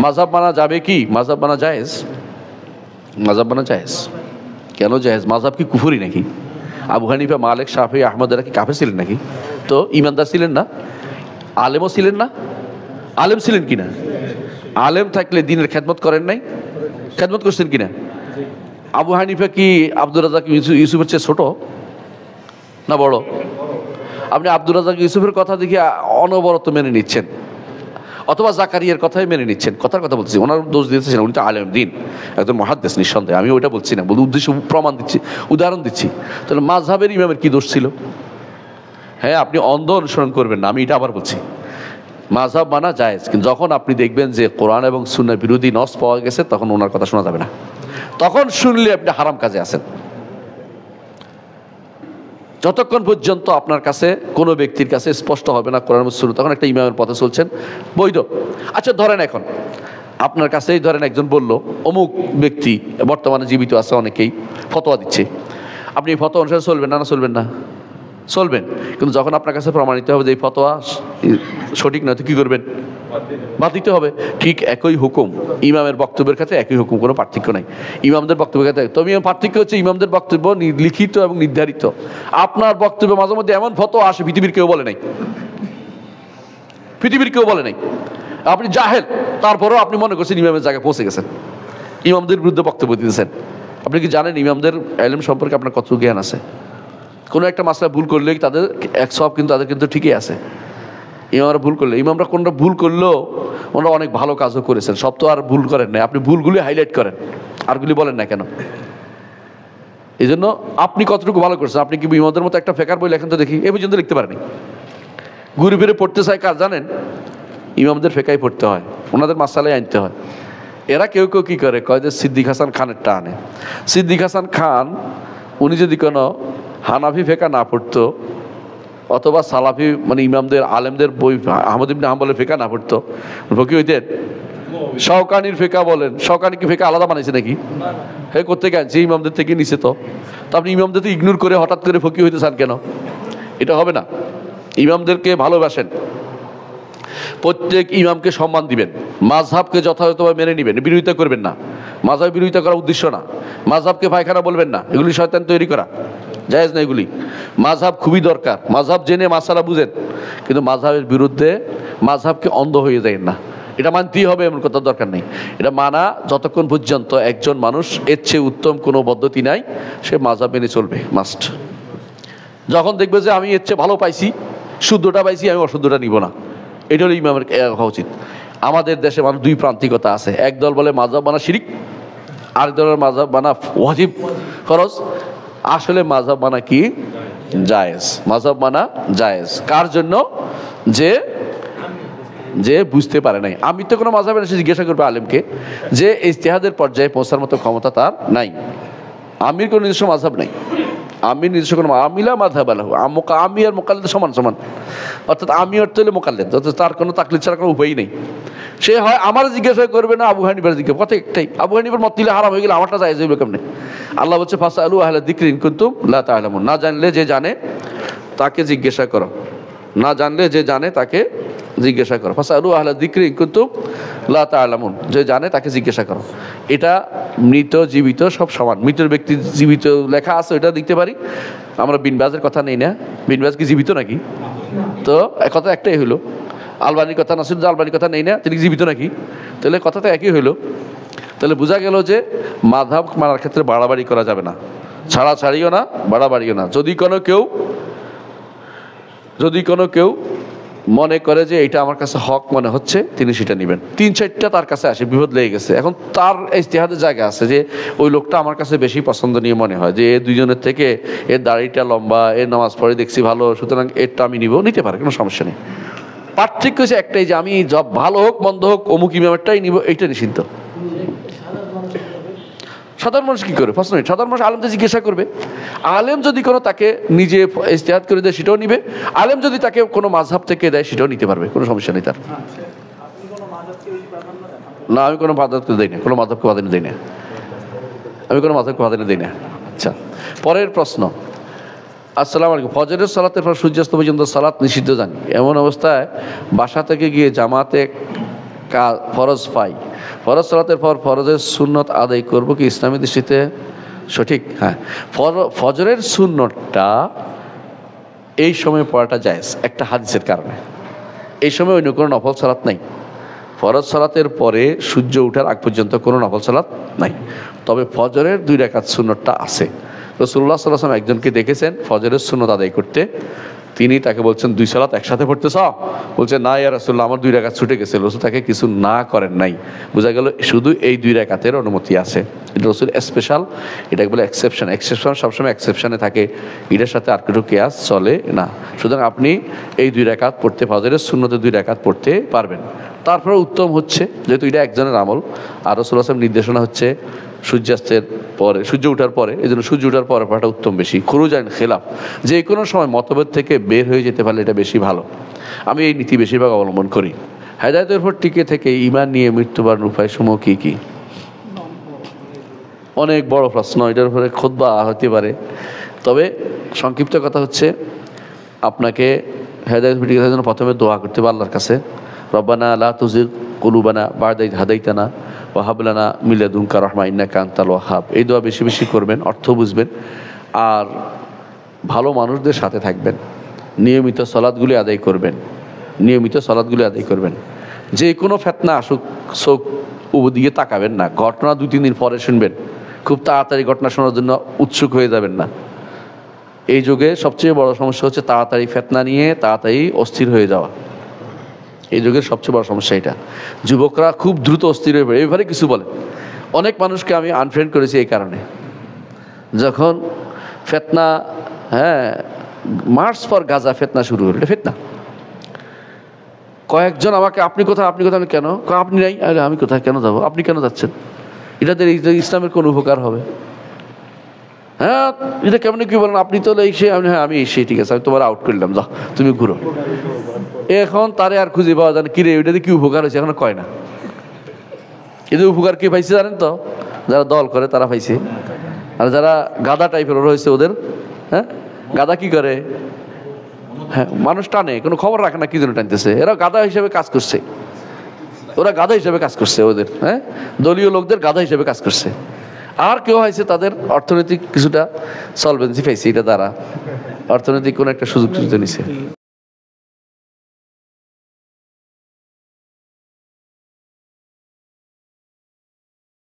মাযহাব মানা যাবে কি? মাযহাব মানা জায়েজ? মাযহাব মানা জায়েজ। কেন জায়েজ? মাযহাব কি কুফরি নাকি? আবু হানিফা, মালিক, শাফি, আহমদ এরা কি কাফের ছিলেন নাকি? তো ইমানদার ছিলেন না? আলেমও ছিলেন না? আলেম ছিলেন কিনা? আলেম থাকলে দিনের খেদমত করেন নাই? খেদমত করছেন কিনা? আবু হানিফা কি আব্দুর রাজ্জাক ইউসুফের চেয়ে ছোট না বড়? আপনি আব্দুর রাজ্জাক ইউসুফের কথা দেখে অনবরত মেনে নিচ্ছেন, অথবা জাকারিয়ার কথাই মেনে নিচ্ছেন। কথার কথা বলছি, ওনার দোষ দিতেছেন না, উনি তো আলেম দিন, একজন মুহাদ্দিস নিঃসন্দেহে, আমি ওইটা বলছি না, বলি উদ্দেশ্য প্রমাণ দিচ্ছি, উদাহরণ দিচ্ছি। তাহলে মাযহাবের ইমামের কি দোষ ছিল? হ্যাঁ, আপনি অন্ধ অনুসরণ করবেন না, আমি এটা আবার বলছি। মাযহাব মানা জায়েজ, কিন্তু যখন আপনি দেখবেন যে কোরআন এবং সুন্নাহ বিরোধী নস পাওয়া গেছে, তখন ওনার কথা শোনা যাবে না। তখন শুনলে আপনি হারাম কাজে আছেন। যতক্ষণ পর্যন্ত আপনার কাছে কোনো ব্যক্তির কাছে স্পষ্ট হবে না কোরআন এবং সুন্নাহ, তখন একটা ইমামের পথে চলছেন, বৈধ। আচ্ছা ধরেন, এখন আপনার কাছেই ধরেন একজন বলল, অমুক ব্যক্তি বর্তমানে জীবিত আছে, অনেকেই ফতোয়া দিচ্ছে, আপনি এই ফতোয়া অনুসারে চলবেন না? না চলবেন না? চলবেন। কিন্তু যখন আপনার কাছে প্রমাণিত হবে যে এই ফতোয়া সঠিক নয়, তো কী করবেন? বাদ দিতে হবে। ঠিক একই হুকুম ইমামের বক্তব্যের ক্ষেত্রে, একই হুকুম, কোনো পার্থক্য নাই ইমামদের বক্তব্যের ক্ষেত্রে। তবে পার্থক্য হচ্ছে ইমামদের বক্তব্য লিখিত এবং নির্ধারিত। আপনার বক্তব্য মাঝে মধ্যে এমন ফতোয়া আসে পৃথিবীর কেউ বলে নাই, পৃথিবীর কেউ বলে নাই। আপনি জাহেল, তারপরেও আপনি মনে করছেন ইমামের জায়গায় পৌঁছে গেছেন, ইমামদের বিরুদ্ধে বক্তব্য দিতেছেন। আপনি কি জানেন ইমামদের ইলম সম্পর্কে আপনার কত জ্ঞান আছে? কোনো একটা মাসলা ভুল করলে তাদের এক সব, কিন্তু তাদের কিন্তু ঠিকই আছে। ইমামরা ভুল করলে, ইমামরা কোনটা ভুল করলেও ওনারা অনেক ভালো কাজও করেছেন, সব তো আর ভুল করেন না। আপনি ভুলগুলি হাইলাইট করেন, আরগুলি বলেন না কেন? এই জন্য আপনি কতটুকু ভালো করছেন? আপনি কি ইমামদের মতো একটা ফেকার বই লেখেন তো দেখি? এ পর্যন্ত লিখতে পারেনি। ঘুরে ফিরে পড়তে চায় কার জানেন? ইমামদের ফেকাই পড়তে হয়, ওনাদের মাসালাই আনতে হয়। এরা কেউ কেউ কী করে, কয় যে সিদ্দিক হাসান খানেরটা আনে। সিদ্দিক হাসান খান উনি যদি কোনো হানাফি ফেকা না পড়তো, অথবা সালাফি মানে ইমামদের আলেমদের বই আহমদ ইবনে হাম্বলের ফেকা না পড়তো, ফকি হইতেন? শওকানির ফেকা বলেন, শওকানি কি ফেকা আলাদা বানাইছে নাকি? হ্যাঁ, করতে গেছে ইমামদের থেকে নিছে। তো আপনি ইমামদের তো ইগনোর করে হঠাৎ করে ফকি হইতে চান কেন? এটা হবে না। ইমামদেরকে ভালোবাসেন, প্রত্যেক ইমামকে সম্মান দিবেন, মাযহাবকে যথাযথভাবে মেনে নেবেন, বিরোধিতা করবেন না। মাযহাব বিরোধিতা করার উদ্দেশ্য না, মাযহাবকে পায়খানা বলবেন না, এগুলি শয়তান তৈরি করা, জায়েজ না এগুলি। মাযহাব খুবই দরকার, মাযহাব জেনে মাসালা বুঝেন, কিন্তু মাযহাবের বিরুদ্ধে মাযহাবকে অন্ধ হয়ে যায় না, এটা মানতেই হবে এমন কথা দরকার নেই। এটা মানা যতক্ষণ পর্যন্ত একজন মানুষ এর চেয়ে উত্তম কোনো পদ্ধতি নাই, সে মাযহাব মেনে চলবে, মাস্ট। যখন দেখবে যে আমি এর চেয়ে ভালো পাইছি, শুদ্ধটা পাইছি, আমি অশুদ্ধটা নিব না, এটা হলো ইমামের হওয়া উচিত। আমাদের দেশে মানুষ দুই প্রান্তিকতা আছে, একদল বলে মাযহাব মানা শিরিক, আরেক দলের মাযহাব মানা ওয়াজিব, ফরজ। আসলে মাযহাব মানা কি? জায়েজ। মাযহাব মানা জায়েজ কার জন্য? যে যে বুঝতে পারে নাই। আমি তো কোনো মাযহাবের এসে জিজ্ঞাসা করবে আলেমকে যে ইজতিহাদের পর্যায়ে পৌঁছার মতো ক্ষমতা তার নাই। আমির কোনো নিজস্ব মাযহাব নাই, আমির নিজস্ব কোনো আমিলা মাযহাব আলাহু, আমি আর মুকাল্লিদ সমান সমান, অর্থাৎ আমি অর্থ হলে মুকাল্লিদ, অর্থাৎ তার কোনো তাকলিদ ছাড়া কোনো উপায়ই নেই। সে হয় আমার জিজ্ঞাসা করবে না আবু হানিফার জিজ্ঞাসা, কথা একটাই, আবু হানিফার মত দিলে হারাম হয়ে গেলে আমারটা জায়েজ হইবে কেমনে? আল্লাহ বলছে ফাসআলু আহলা যিকরি ইন কুনতুম লা তা'লামুন, না জানলে যে জানে তাকে জিজ্ঞাসা করো, না জানলে যে জানে তাকে জিজ্ঞাসা করো। ফাসআলু আহলা যিকরি ইন কুনতুম লা তা'লামুন, যে জানে তাকে জিজ্ঞাসা করো। এটা মৃত জীবিত সব সমান। মৃতের ব্যক্তি জীবিত লেখা আছে, ওইটা দেখতে পারি। আমরা বিন বাজের কথা নেই না, বিন বাজ কি জীবিত নাকি? তো কথা একটাই হইলো। আলবানির কথা, নাসিরুদ্দিন আলবানির কথা নেই না, তিনি জীবিত নাকি? তাহলে কথা তো একই হইলো। তাহলে বোঝা গেল যে মাযহাব মানার ক্ষেত্রে বাড়াবাড়ি করা যাবে না, ছাড়াছাড়িও না, বাড়াবাড়িও না। যদি কোনো কেউ মনে করে যে এটা আমার কাছে হক মনে হচ্ছে, তিনি সেটা নেবেন। 3-4টা তার কাছে আসে, বিপদ লেগে গেছে, এখন তার ইজতিহাদের জায়গা আছে যে ওই লোকটা আমার কাছে বেশি পছন্দনীয় মনে হয়, যে এর দুইজনের থেকে এর দাড়িটা লম্বা, এর নামাজ পড়ে দেখছি ভালো, সুতরাং এরটা আমি নিতে পারে, কোনো সমস্যা নেই। পার্থক্য হচ্ছে একটাই, যে আমি জব ভালো হোক মন্দ হোক অমুক ইমামেরটাই নিব, এইটা নিষিদ্ধ। সাধারণ মানুষ কি করে? প্রশ্ন, সাধারণ মানুষ আলেমদের জিজ্ঞাসা করবে। আলেম যদি কোনো তাকে নিজে ইজতিহাদ করে দেয়, সেটাও নিবে। আলেম যদি তাকে কোনো মাযহাব থেকে দেয়, সেটাও নিতে পারবে, কোনো সমস্যা নেই তার। না, আমি কোনো মাযহাবকে দেই না, কোনো মাযহাবকে প্রাধান্য দেই না, আমি কোনো মাযহাবকে প্রাধান্য দেই না। আচ্ছা, পরের প্রশ্ন। আসসালামু আলাইকুম, ফজরের সালাতের পর সূর্যাস্ত পর্যন্ত সালাত নিষিদ্ধ জানি, এমন অবস্থায় বাসা থেকে গিয়ে জামাতে ফরজ পাই, ফরজ সালাতের পর ফরজের সুন্নত আদায় করব কি ইসলামী দৃষ্টিতে সঠিক? হ্যাঁ, ফজরের সুন্নতটা এই সময় পড়াটা জায়েজ একটা হাদিসের কারণে। এই সময় অন্য কোনো নফল সালাত নাই। ফরজ সালাতের পরে সূর্য ওঠার আগ পর্যন্ত কোনো নফল সালাত নাই, তবে ফজরের 2 রাকাত সুন্নতটা আছে। রাসূলুল্লাহ সাল্লাল্লাহু আলাইহি ওয়াসাল্লাম একজনকে দেখেছেন ফজরের সুন্নত আদায় করতে, তিনি তাকে বলছেন 2 সালাত একসাথে পড়তেছ? বলছে না ইয়া রাসূলুল্লাহ, আমার 2 রাকাত ছুটে গেছে। রাসূল তাকে কিছু না করেন নাই। বোঝা গেল শুধু এই 2 রাকাতের অনুমতি আছে। এটা রাসূল স্পেশাল, এটাকে বলে এক্সেপশন। এক্সেপশন সবসময় এক্সেপশনে থাকে, এটার সাথে আর কিছু কিয়াস চলে না। সুতরাং আপনি এই 2 রাকাত পড়তে, ফজরের সুন্নতে 2 রাকাত পড়তে পারবেন। তারপরে উত্তম হচ্ছে, যেহেতু এটা একজনের আমল, আর রাসূল সাল্লাল্লাহু আলাইহি ওয়াসাল্লাম নির্দেশনা হচ্ছে সূর্যাস্তের পরে, সূর্য ওঠার পরে, এই জন্য সূর্য ওঠার পরে পড়াটা উত্তম বেশি। খুরুজ আন খিলাফ, যে কোনো সময় মতভেদ থেকে বের হয়ে যেতে পারলে এটা বেশি ভালো। আমি এই নীতি বেশিরভাগ অবলম্বন করি। হেদায়েতের উপর টিকে থেকে ঈমান নিয়ে মৃত্যুবরণ উপায় সমূহ কী কী? অনেক বড় প্রশ্ন, এটার উপরে খুতবা হতে পারে। তবে সংক্ষিপ্ত কথা হচ্ছে, আপনাকে হেদায়েতের উপর টিকে থাকার জন্য প্রথমে দোয়া করতে হবে আল্লাহর কাছে, রব্বানা লা তুজিগ কুলুবানা বা'দা ইয হাদাইতানা ওয়া হাব লানা মিন লাদুনকা রাহমা ইন্নাকা আনতাল ওয়াহ্হাব। এই দোয়া বেশি বেশি করবেন, অর্থ বুঝবেন, আর ভালো মানুষদের সাথে থাকবেন, নিয়মিত সালাতগুলি আদায় করবেন, নিয়মিত সালাতগুলি আদায় করবেন। যে কোনো ফিতনা আসুক চোখ দিকে তাকাবেন না, ঘটনা 2-3 দিন পরে শুনবেন, খুব তাড়াতাড়ি ঘটনা শোনার জন্য উৎসুক হয়ে যাবেন না। এই যুগে সবচেয়ে বড় সমস্যা হচ্ছে তাড়াতাড়ি ফিতনা নিয়ে তাড়াতাড়ি অস্থির হয়ে যাওয়া। এই যুগের সবচেয়ে বড় সমস্যা এটা। যুবকরা খুব দ্রুত অস্থির হয়ে পড়ে, এবারে কিছু বলে। অনেক মানুষকে আমি আনফ্রেন্ড করেছি এই কারণে। যখন ফিতনা, হ্যাঁ, মার্চ ফর গাজা ফিতনা শুরু হলো, এটা ফিতনা। কয়েকজন আমাকে, আপনি কোথায়, আপনি কোথায়? আমি কেন? আপনি নাই। আরে আমি কোথায় কেন যাবো? আপনি কেন যাচ্ছেন? এটাতে ইসলামের কোন উপকার হবে? হ্যাঁ, এটা কেমন কি বলেন? আপনি তো এই সে, হ্যাঁ আমি এসে, ঠিক আছে আমি তোমার আউট করলাম, যাও তুমি ঘুরো। এখন তারে আর খুঁজে পাওয়া যায় না, কিরে ওইটাতে কি উপকার হয়েছে এখন কয় না। এদের উপকার কি পাইছে জানেন তো? যারা দল করে তারা পাইছে। আর যারা গাদা টাইপের রয়েছে ওদের, হ্যাঁ, গাদা কি করে? হ্যাঁ, মানুষ টানে, কোনো খবর রাখে না কি জন্য টানতেছে। এরা গাদা হিসেবে কাজ করছে, ওরা গাদা হিসেবে কাজ করছে, ওদের হ্যাঁ দলীয় লোকদের গাদা হিসেবে কাজ করছে। আর কেউ হয়েছে তাদের অর্থনৈতিক কিছুটা সলভেন্সি পাইছে, এটা দ্বারা অর্থনৈতিক কোনো একটা সুযোগ সুবিধা নিছে।